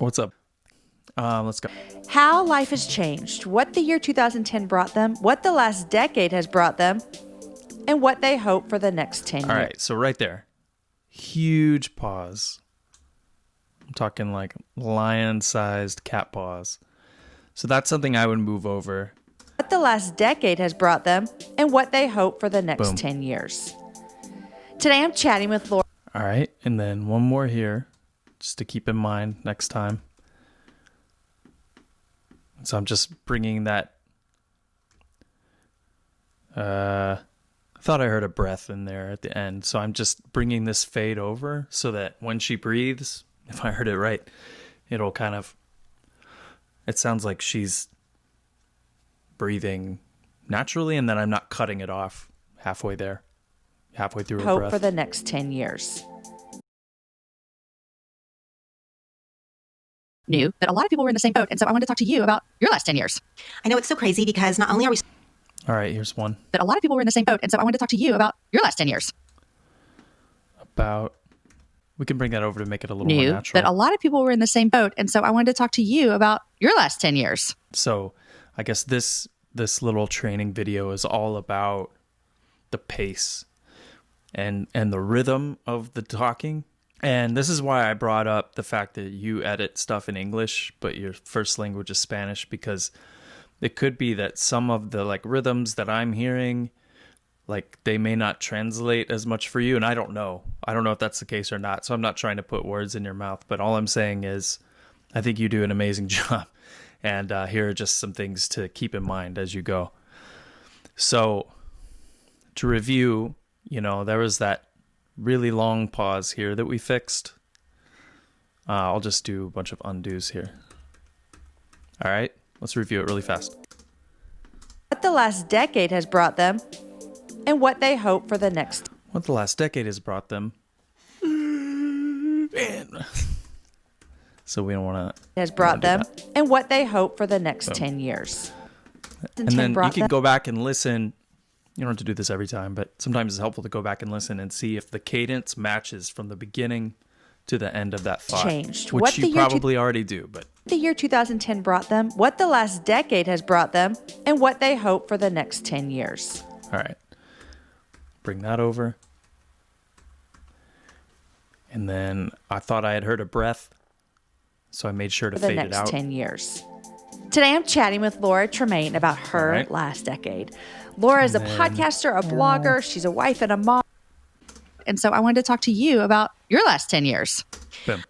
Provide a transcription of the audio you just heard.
What's up? Let's go. How life has changed, what the year 2010 brought them, what the last decade has brought them, and what they hope for the next 10 years. All right, so right there. Huge pause. I'm talking like lion-sized cat paws. So that's something I would move over. What the last decade has brought them, and what they hope for the next Boom. 10 years. Today I'm chatting with Laura. All right, and then one more here, just to keep in mind next time. So I'm just bringing that. I thought I heard a breath in there at the end. So I'm just bringing this fade over so that when she breathes, if I heard it right, it'll kind of, it sounds like she's breathing naturally, and then I'm not cutting it off halfway through her Hope breath. for the next 10 years. Knew that a lot of people were in the same boat, and so I wanted to talk to you about your last 10 years. I know it's so crazy because not only are we All right, here's one. That a lot of people were in the same boat, and so I wanted to talk to you about your last 10 years. We can bring that over to make it a little more Knew natural. that a lot of people were in the same boat, and so I wanted to talk to you about your last 10 years. So I guess this little training video is all about the pace and the rhythm of the talking. And this is why I brought up the fact that you edit stuff in English, but your first language is Spanish, because it could be that some of the like rhythms that I'm hearing, like they may not translate as much for you. And I don't know if that's the case or not. So I'm not trying to put words in your mouth, but all I'm saying is I think you do an amazing job. And here are just some things to keep in mind as you go. So to review, there was that really long pause here that we fixed. I'll just do a bunch of undos here. All right, let's review it really fast. What the last decade has brought them, and what they hope for the next. What the last decade has brought them. So we don't want to. Has brought them, and what they hope for the next 10 years. And then you can go back and listen. You don't have to do this every time, but sometimes it's helpful to go back and listen and see if the cadence matches from the beginning to the end of that thought. Changed. Which What you the year probably already do, but The year 2010 brought them, what the last decade has brought them, and what they hope for the next 10 years. all right. Bring that over. And then I thought I had heard a breath, so I made sure to For the fade it next out. 10 years. Today I'm chatting with Laura Tremaine about her All right. last decade. Laura is a podcaster, a blogger, she's a wife and a mom. And so I wanted to talk to you about your last 10 years. Boom.